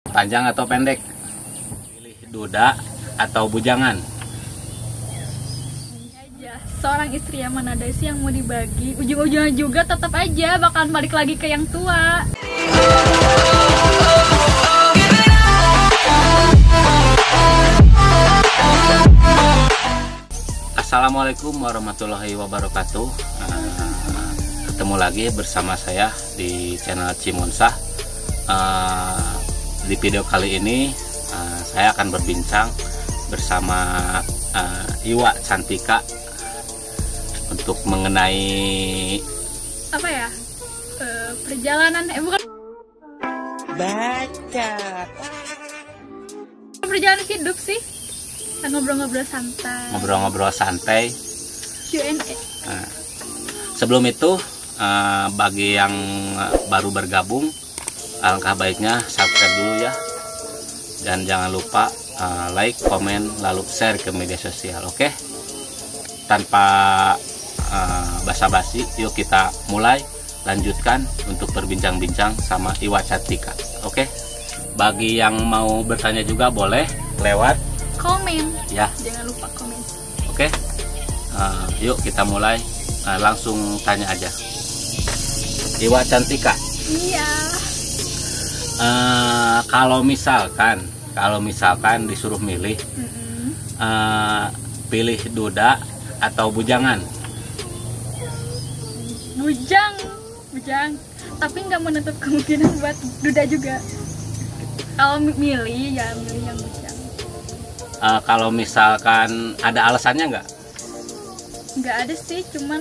Panjang atau pendek? Pilih duda atau bujangan? Ini aja, seorang istri yang mana ada sih yang mau dibagi? Ujung-ujungnya juga tetap aja bakalan balik lagi ke yang tua. Assalamualaikum warahmatullahi wabarakatuh. Ketemu lagi bersama saya di channel Cimonsah. Di video kali ini saya akan berbincang bersama Iwa Cantika untuk mengenai Apa ya? Perjalanan bukan baca perjalanan hidup sih. Kita ngobrol-ngobrol santai. ngobrol-ngobrol santai. Q&A. Sebelum itu, bagi yang baru bergabung, alangkah baiknya subscribe dulu ya, dan jangan lupa like, komen, lalu share ke media sosial. Oke? Tanpa basa-basi, yuk kita mulai lanjutkan untuk berbincang-bincang sama Iwa Cantika. Oke? Bagi yang mau bertanya juga boleh lewat Komen. ya. Jangan lupa komen. Oke? Yuk kita mulai, langsung tanya aja. Iwa Cantika, Iya. kalau misalkan disuruh milih, pilih duda atau bujangan? Bujang. Tapi nggak menutup kemungkinan buat duda juga. Kalau milih ya milih yang bujang. Kalau misalkan ada alasannya nggak? Nggak ada sih, cuman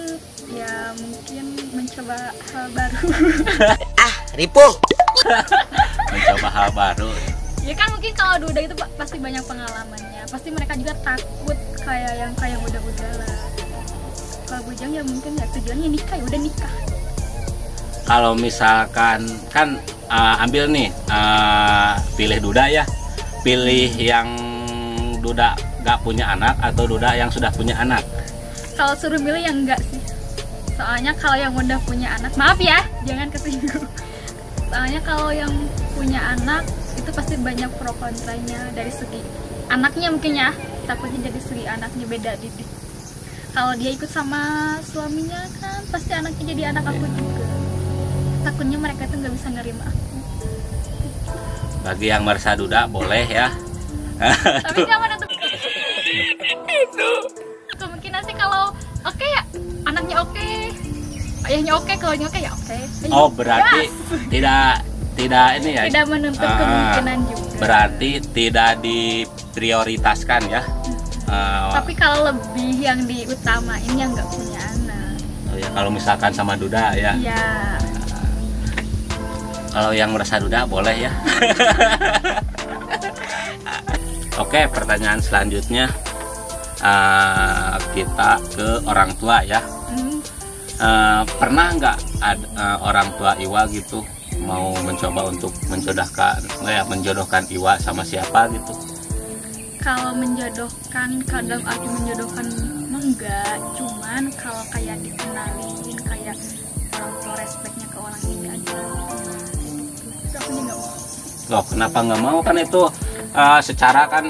ya mungkin mencoba hal baru. ripuh Mencoba hal baru. Ya kan mungkin kalau duda itu pasti banyak pengalamannya. Pasti mereka juga takut kayak yang udah-udah lah. Kalau bujang ya mungkin ya tujuannya nikah, ya udah nikah. Kalau misalkan kan ambil nih, pilih duda ya, pilih yang duda gak punya anak atau duda yang sudah punya anak? Kalau suruh milih yang enggak sih. Soalnya kalau yang udah punya anak, maaf ya, jangan kesinggung. Soalnya kalau yang punya anak itu pasti banyak pro kontranya dari segi anaknya mungkin ya. Takutnya dari segi anaknya beda didik. Kalau dia ikut sama suaminya kan pasti anaknya jadi anak aku juga. Takutnya mereka tuh nggak bisa nerima aku. Bagi yang merasa duda boleh ya. Tapi jangan menutup kemungkinan sih kalau oke ya anaknya oke, ayahnya oke, keluarganya oke ya oke. Oh berarti tidak ini ya, Tidak menutup kemungkinan juga. berarti tidak diprioritaskan ya. Tapi kalau lebih yang diutamain yang nggak punya anak. Oh ya, kalau misalkan sama duda ya. Iya. Kalau yang merasa duda boleh ya. Oke, pertanyaan selanjutnya kita ke orang tua ya. Pernah nggak orang tua Iwa gitu mau mencoba untuk menjodohkan Iwa sama siapa gitu? Kalau menjodohkan, kadang aku menjodohkan enggak, cuman kalau kayak dikenalin kayak orang tua respectnya ke orang ini aja. Terus aku nggak mau. Loh, kenapa nggak mau? Kan itu secara kan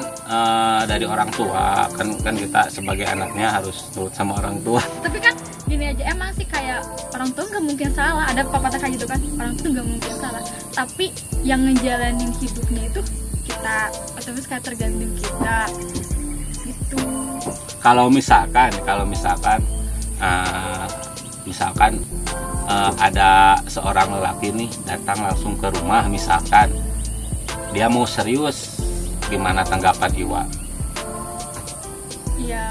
dari orang tua kan kita sebagai anaknya harus nurut sama orang tua. Tapi kan gini aja, emang sih kayak orang tua nggak mungkin salah, ada pepatah kayak gitu kan, orang tua nggak mungkin salah, tapi yang ngejalanin hidupnya itu kita, otomatis kayak tergantung kita gitu. Kalau misalkan ada seorang lelaki nih datang langsung ke rumah, misalkan dia mau serius, gimana tanggapan Iwa? Ya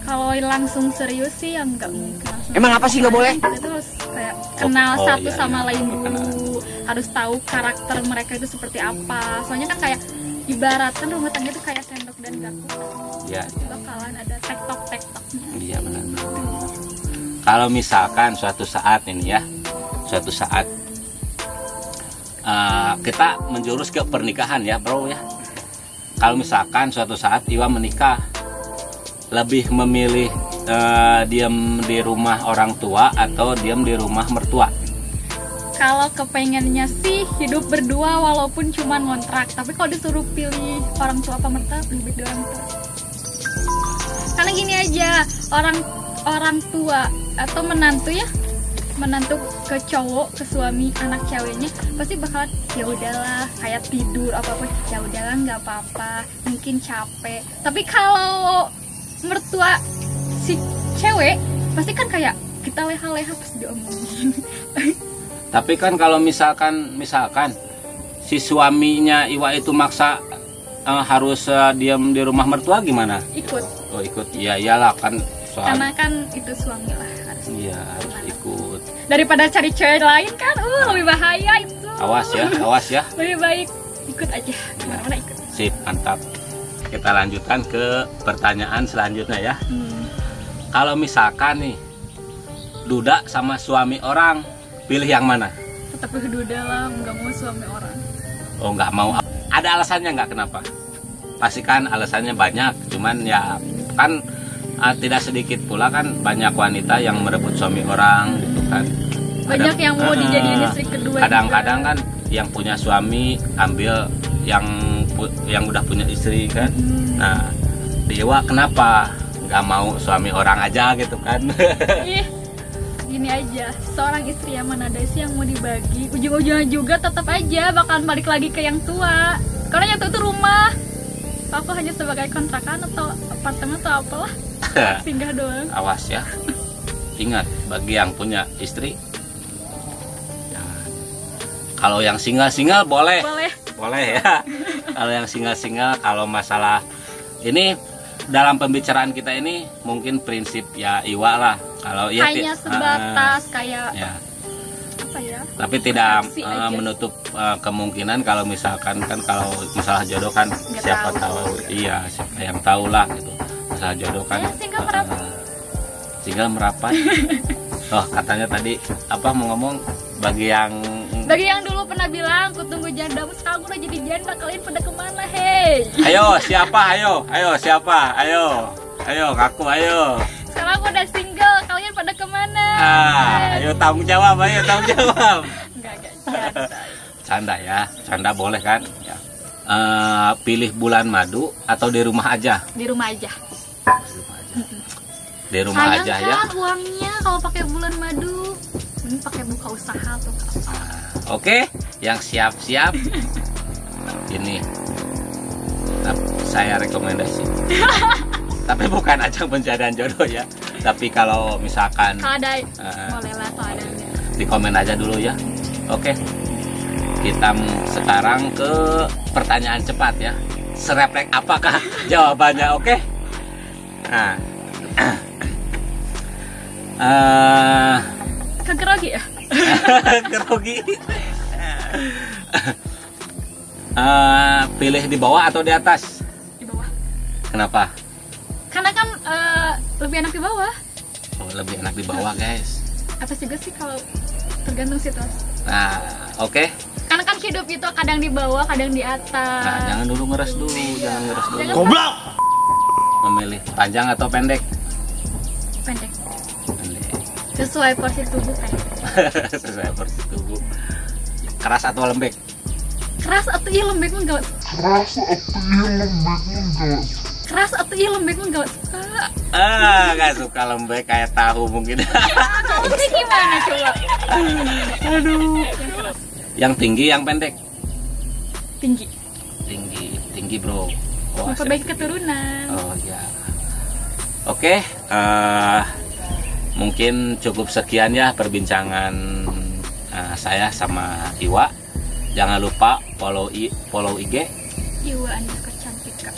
kalau langsung serius sih ya nggak mungkin langsung. Emang apa sih nggak boleh? Kita itu harus kayak kenal satu iya, sama iya, lain perkenalan. dulu, harus tahu karakter mereka itu seperti apa. Soalnya kan kayak ibaratkan rumah tangga itu kayak sendok dan garpu. Ya, Pasti bakalan ada tektok-tektoknya. iya benar. Kalau misalkan suatu saat kita menjurus ke pernikahan ya bro ya. Kalau misalkan suatu saat Iwa menikah, lebih memilih diam di rumah orang tua atau diam di rumah mertua? Kalau kepengennya sih hidup berdua walaupun cuma ngontrak. Tapi kalau disuruh pilih orang tua apa mertua, lebih baik di orang tua. Karena gini aja, orang tua atau menantu ya, menantu ke cowok, ke suami anak ceweknya pasti bakalan ya udahlah, kayak tidur apapun ya udahlah nggak apa-apa, mungkin capek. Tapi kalau mertua si cewek pasti kan kayak kita leha-leha pas diomongin. Tapi kan kalau misalkan si suaminya Iwa itu maksa harus diam di rumah mertua gimana? Ikut. Oh ikut, ya iyalah kan Karena kan itu suami lah harus. Iya harus ikut. Daripada cari cewek lain kan, lebih bahaya itu. Awas ya. Lebih baik ikut aja, kemana-mana ikut. Sip, mantap. Kita lanjutkan ke pertanyaan selanjutnya ya. Kalau misalkan nih duda sama suami orang, pilih yang mana? Tetap duda lah, nggak mau suami orang. Oh nggak mau. Ada alasannya nggak kenapa? Pasti kan alasannya banyak. Cuman ya kan tidak sedikit pula kan banyak wanita yang merebut suami orang gitu kan. Banyak yang mau dijadiin istri kedua. Kadang-kadang kan yang punya suami ambil yang udah punya istri kan. Nah, Dewa kenapa nggak mau suami orang aja gitu kan? Gini aja, seorang istri yang mana ada sih yang mau dibagi? Ujung-ujungnya juga tetap aja bakalan balik lagi ke yang tua. Karena yang tua itu rumah. Aku hanya sebagai kontrakan atau apartemen atau apalah. Singgah doang. Awas ya. Ingat, bagi yang punya istri jangan. Kalau yang single boleh ya. Kalau yang single, kalau masalah ini dalam pembicaraan kita ini mungkin prinsip ya Iwa lah. Kalau ya hanya sebatas kayak ya. Apa ya? Tapi tidak Persepsi aja. menutup kemungkinan kalau misalkan kan kalau masalah jodoh kan Nggak siapa tahu. tahu. Iya, siapa yang tahu lah gitu. Masalah jodoh kan. Single merapat. Single merapat. Oh, katanya tadi apa mau ngomong bagi yang dulu pernah bilang ku tunggu jandamu, sekarang udah jadi janda, kalian pada kemana hei? Ayo siapa? Ayo siapa? Ayo ngaku ayo. Sekarang aku udah single, kalian pada kemana? Ayo tanggung jawab. Enggak Canda ya, canda boleh kan? Ya. Pilih bulan madu atau di rumah aja? Di rumah aja. Di rumah Sayang aja kan ya. uangnya kalau pakai bulan madu. Ini pakai buka usaha tuh. Oke, yang siap-siap ini saya rekomendasi. Tapi bukan ajang pencarian jodoh ya. Tapi kalau misalkan Kalau ada boleh lah kalau ada. di komen aja dulu ya. Oke. Kita sekarang ke pertanyaan cepat ya. Serepek apakah jawabannya? Oke. Nah. Kegerogi ya? Grogi. Pilih di bawah atau di atas? Di bawah. Kenapa? Karena kan lebih enak di bawah. Oh, lebih enak di bawah guys. Atas juga sih kalau tergantung situasi. Nah, oke. Karena kan hidup itu kadang di bawah, kadang di atas. Nah, jangan dulu ngeres dulu. Goblok. Memilih panjang atau pendek? Pendek. Pendek. Sesuai porsi tubuh kan. Sesuai porsi tubuh. Keras atau lembek? Keras atau iya lembek mah enggak. Keras atau iya lembek mah enggak suka. Gak suka lembek kayak tahu mungkin. Ini gimana coba? Aduh. Yang tinggi, yang pendek? Tinggi. Tinggi bro. Oh, Memperbaiki keturunan. Oh ya. Oke. Mungkin cukup sekian ya perbincangan saya sama Iwa. Jangan lupa follow IG. Iwa_cantika.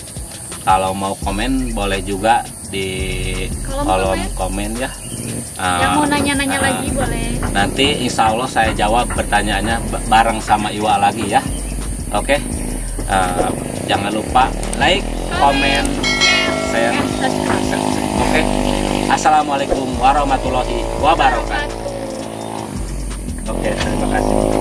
Kalau mau komen boleh juga di kolom komen ya. Yang mau nanya-nanya lagi boleh. Nanti insya Allah saya jawab pertanyaannya bareng sama Iwa lagi ya. Oke. Jangan lupa like, komen, share, subscribe. Oke. Assalamualaikum warahmatullahi wabarakatuh. Oke, terima kasih.